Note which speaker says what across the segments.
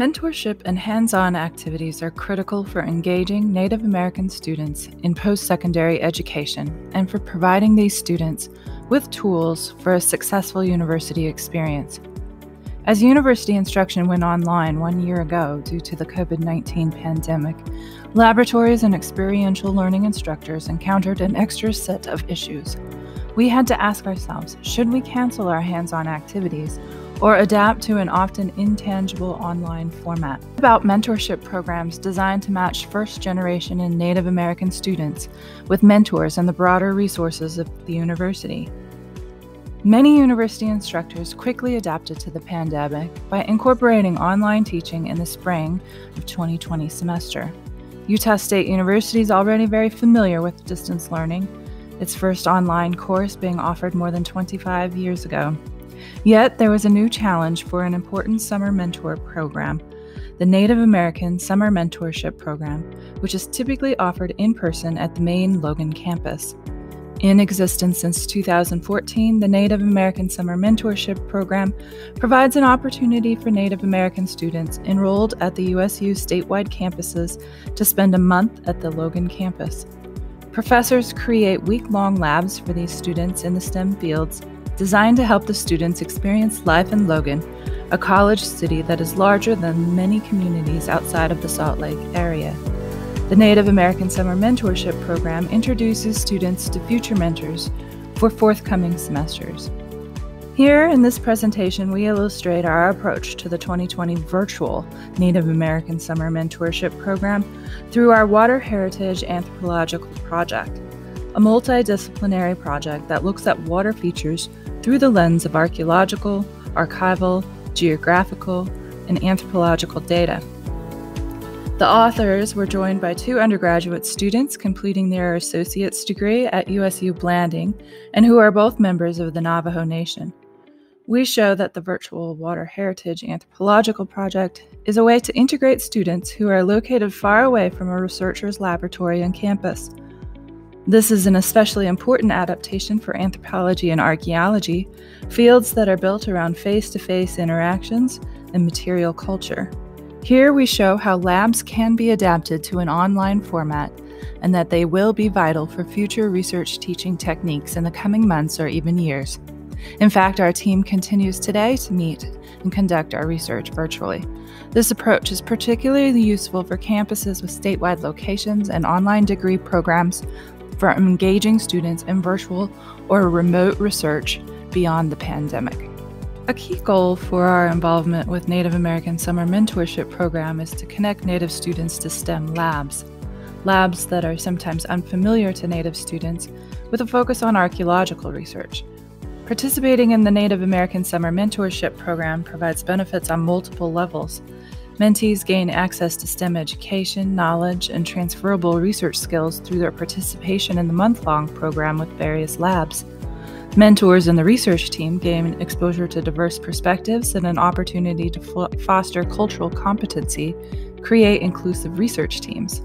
Speaker 1: Mentorship and hands-on activities are critical for engaging Native American students in post-secondary education and for providing these students with tools for a successful university experience. As university instruction went online 1 year ago due to the COVID-19 pandemic, laboratories and experiential learning instructors encountered an extra set of issues. We had to ask ourselves, should we cancel our hands-on activities or adapt to an often intangible online format? About mentorship programs designed to match first-generation and Native American students with mentors and the broader resources of the university. Many university instructors quickly adapted to the pandemic by incorporating online teaching in the spring of 2020 semester. Utah State University is already very familiar with distance learning, its first online course being offered more than 25 years ago. Yet, there was a new challenge for an important summer mentor program, the Native American Summer Mentorship Program, which is typically offered in person at the main Logan campus. In existence since 2014, the Native American Summer Mentorship Program provides an opportunity for Native American students enrolled at the USU statewide campuses to spend a month at the Logan campus. Professors create week-long labs for these students in the STEM fields, designed to help the students experience life in Logan, a college city that is larger than many communities outside of the Salt Lake area. The Native American Summer Mentorship Program introduces students to future mentors for forthcoming semesters. Here in this presentation, we illustrate our approach to the 2020 virtual Native American Summer Mentorship Program through our Water Heritage Anthropological Project, a multidisciplinary project that looks at water features through the lens of archaeological, archival, geographical, and anthropological data. The authors were joined by 2 undergraduate students completing their associate's degree at USU Blanding and who are both members of the Navajo Nation. We show that the virtual Water Heritage Anthropological Project is a way to integrate students who are located far away from a researcher's laboratory on campus. This is an especially important adaptation for anthropology and archaeology, fields that are built around face-to-face interactions and material culture. Here we show how labs can be adapted to an online format and that they will be vital for future research teaching techniques in the coming months or even years. In fact, our team continues today to meet and conduct our research virtually. This approach is particularly useful for campuses with statewide locations and online degree programs for engaging students in virtual or remote research beyond the pandemic. A key goal for our involvement with Native American Summer Mentorship Program is to connect Native students to STEM labs that are sometimes unfamiliar to Native students, with a focus on archaeological research. Participating in the Native American Summer Mentorship Program provides benefits on multiple levels. Mentees gain access to STEM education, knowledge, and transferable research skills through their participation in the month-long program with various labs. Mentors in the research team gain exposure to diverse perspectives and an opportunity to foster cultural competency, create inclusive research teams.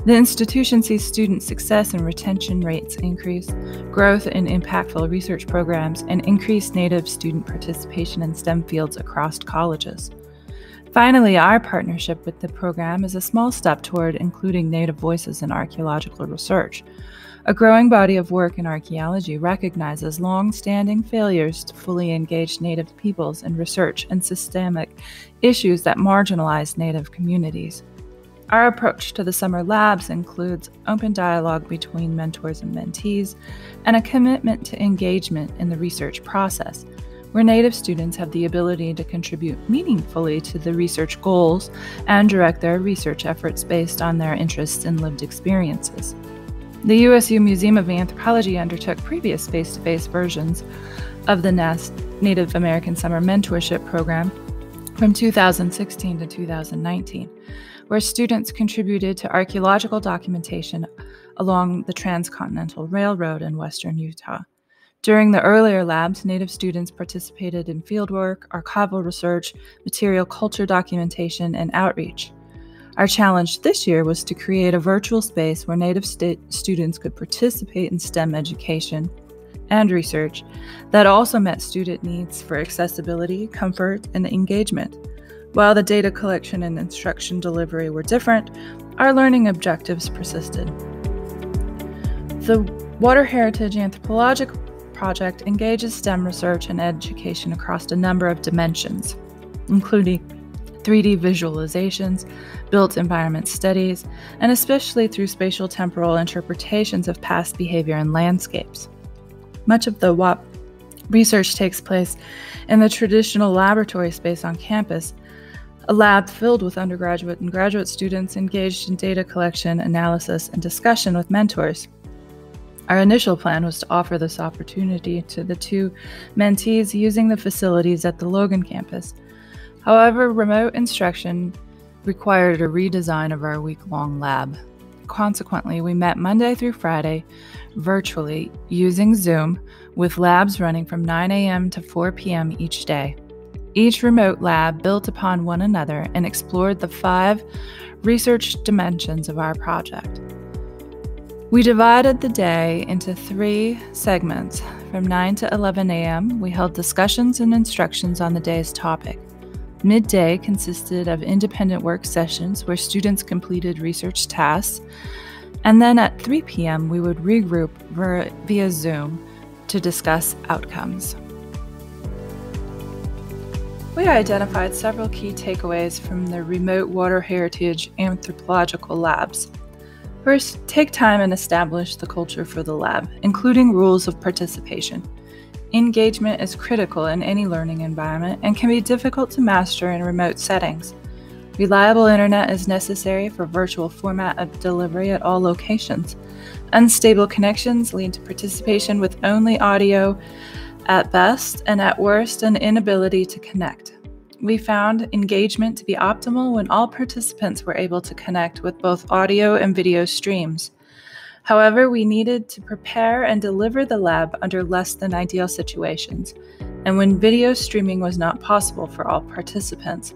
Speaker 1: The institution sees student success and retention rates increase, growth in impactful research programs, and increased Native student participation in STEM fields across colleges. Finally, our partnership with the program is a small step toward including Native voices in archaeological research. A growing body of work in archaeology recognizes long-standing failures to fully engage Native peoples in research and systemic issues that marginalize Native communities. Our approach to the summer labs includes open dialogue between mentors and mentees and a commitment to engagement in the research process, where Native students have the ability to contribute meaningfully to the research goals and direct their research efforts based on their interests and lived experiences. The USU Museum of Anthropology undertook previous face-to-face versions of the Native American Summer Mentorship Program from 2016 to 2019, where students contributed to archaeological documentation along the Transcontinental Railroad in western Utah. During the earlier labs, Native students participated in fieldwork, archival research, material culture documentation, and outreach. Our challenge this year was to create a virtual space where Native students could participate in STEM education and research that also met student needs for accessibility, comfort, and engagement. While the data collection and instruction delivery were different, our learning objectives persisted. The Water Heritage Anthropological Project engages STEM research and education across a number of dimensions, including 3D visualizations, built environment studies, and especially through spatial temporal interpretations of past behavior and landscapes. Much of the WAP research takes place in the traditional laboratory space on campus, a lab filled with undergraduate and graduate students engaged in data collection, analysis, and discussion with mentors. Our initial plan was to offer this opportunity to the two mentees using the facilities at the Logan campus. However, remote instruction required a redesign of our week-long lab. Consequently, we met Monday through Friday virtually using Zoom, with labs running from 9 a.m. to 4 p.m. each day. Each remote lab built upon one another and explored the 5 research dimensions of our project. We divided the day into 3 segments. From 9 to 11 a.m., we held discussions and instructions on the day's topic. Midday consisted of independent work sessions where students completed research tasks, and then at 3 p.m. we would regroup via Zoom to discuss outcomes. We identified several key takeaways from the remote water heritage anthropological labs. First, take time and establish the culture for the lab, including rules of participation. Engagement is critical in any learning environment and can be difficult to master in remote settings. Reliable internet is necessary for virtual format of delivery at all locations. Unstable connections lead to participation with only audio at best, and at worst, an inability to connect. We found engagement to be optimal when all participants were able to connect with both audio and video streams. However, we needed to prepare and deliver the lab under less than ideal situations, and when video streaming was not possible for all participants.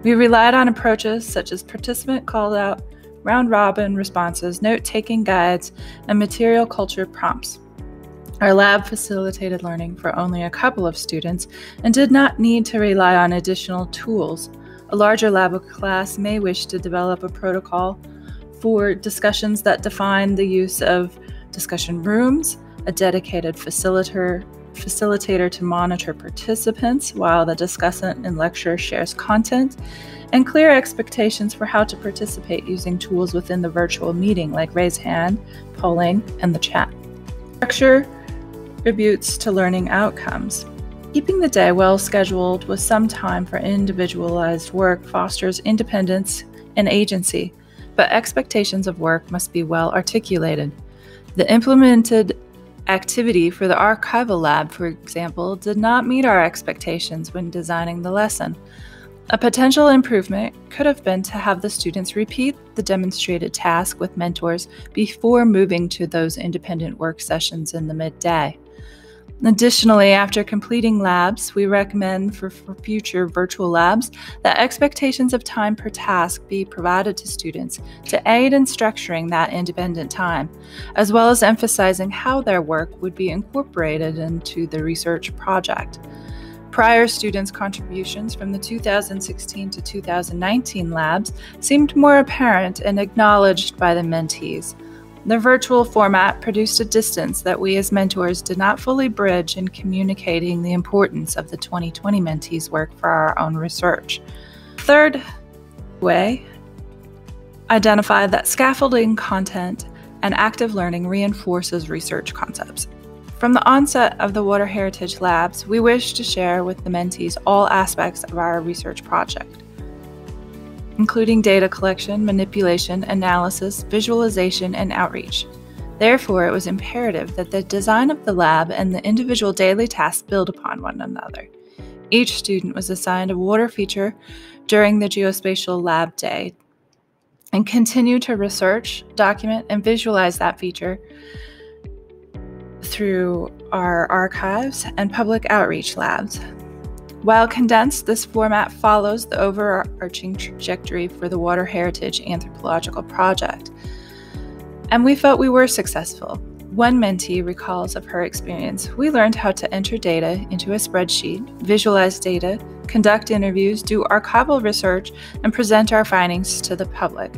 Speaker 1: We relied on approaches such as participant call-out, round-robin responses, note-taking guides, and material culture prompts. Our lab facilitated learning for only a couple of students and did not need to rely on additional tools. A larger lab class may wish to develop a protocol for discussions that define the use of discussion rooms, a dedicated facilitator to monitor participants while the discussant in lecture shares content, and clear expectations for how to participate using tools within the virtual meeting like raise hand, polling, and the chat. Structure contributes to learning outcomes. Keeping the day well scheduled with some time for individualized work fosters independence and agency, but expectations of work must be well articulated. The implemented activity for the archival lab, for example, did not meet our expectations when designing the lesson. A potential improvement could have been to have the students repeat the demonstrated task with mentors before moving to those independent work sessions in the midday. Additionally, after completing labs, we recommend for future virtual labs that expectations of time per task be provided to students to aid in structuring that independent time, as well as emphasizing how their work would be incorporated into the research project. Prior students' contributions from the 2016 to 2019 labs seemed more apparent and acknowledged by the mentees. The virtual format produced a distance that we as mentors did not fully bridge in communicating the importance of the 2020 mentees' work for our own research. Third way, identify that scaffolding content and active learning reinforces research concepts. From the onset of the Water Heritage Labs, we wish to share with the mentees all aspects of our research project, including data collection, manipulation, analysis, visualization, and outreach. Therefore, it was imperative that the design of the lab and the individual daily tasks build upon one another. Each student was assigned a water feature during the geospatial lab day and continue to research, document, and visualize that feature through our archives and public outreach labs. While condensed, this format follows the overarching trajectory for the Water Heritage Anthropological Project, and we felt we were successful. One mentee recalls of her experience, "We learned how to enter data into a spreadsheet, visualize data, conduct interviews, do archival research, and present our findings to the public."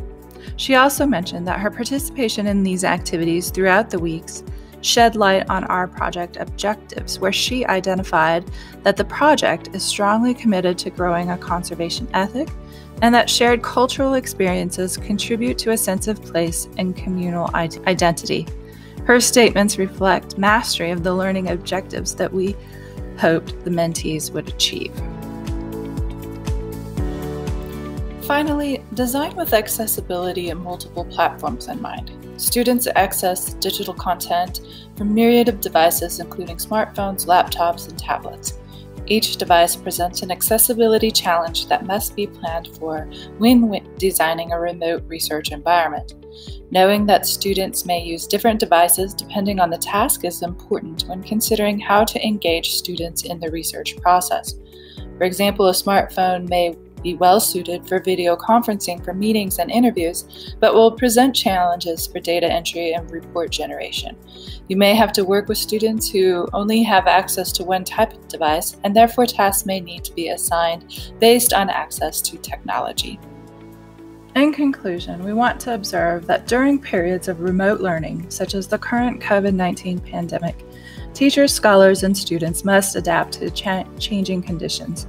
Speaker 1: She also mentioned that her participation in these activities throughout the weeks shed light on our project objectives, where she identified that the project is strongly committed to growing a conservation ethic and that shared cultural experiences contribute to a sense of place and communal identity. Her statements reflect mastery of the learning objectives that we hoped the mentees would achieve. Finally, design with accessibility and multiple platforms in mind. Students access digital content from a myriad of devices, including smartphones, laptops, and tablets. Each device presents an accessibility challenge that must be planned for when designing a remote research environment. Knowing that students may use different devices depending on the task is important when considering how to engage students in the research process. For example, a smartphone may be well suited for video conferencing for meetings and interviews, but will present challenges for data entry and report generation. You may have to work with students who only have access to one type of device, and therefore tasks may need to be assigned based on access to technology. In conclusion, we want to observe that during periods of remote learning, such as the current COVID-19 pandemic, teachers, scholars, and students must adapt to changing conditions.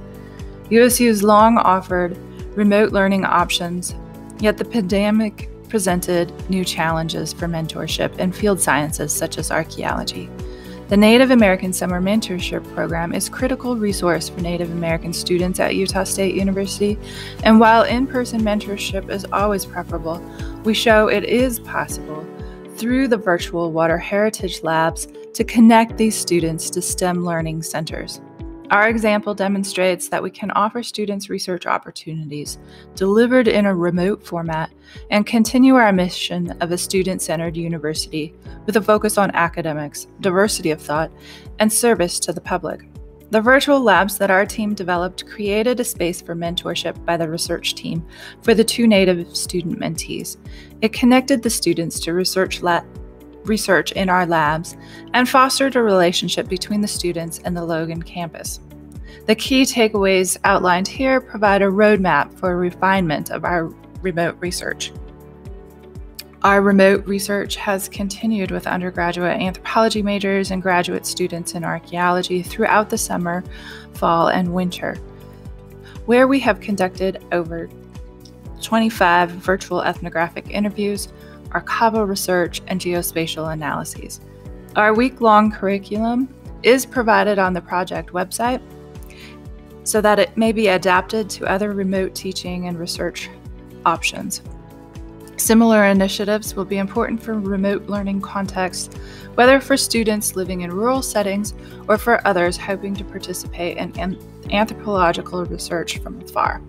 Speaker 1: USU's long offered remote learning options, yet the pandemic presented new challenges for mentorship in field sciences such as archaeology. The Native American Summer Mentorship Program is a critical resource for Native American students at Utah State University, and while in-person mentorship is always preferable, we show it is possible through the virtual Water Heritage Labs to connect these students to STEM learning centers. Our example demonstrates that we can offer students research opportunities delivered in a remote format and continue our mission of a student-centered university with a focus on academics, diversity of thought, and service to the public. The virtual labs that our team developed created a space for mentorship by the research team for the two Native student mentees. It connected the students to research in our labs and fostered a relationship between the students and the Logan campus. The key takeaways outlined here provide a roadmap for refinement of our remote research. Our remote research has continued with undergraduate anthropology majors and graduate students in archaeology throughout the summer, fall, and winter, where we have conducted over 25 virtual ethnographic interviews, archival research, and geospatial analyses. Our week-long curriculum is provided on the project website so that it may be adapted to other remote teaching and research options. Similar initiatives will be important for remote learning contexts, whether for students living in rural settings or for others hoping to participate in anthropological research from afar.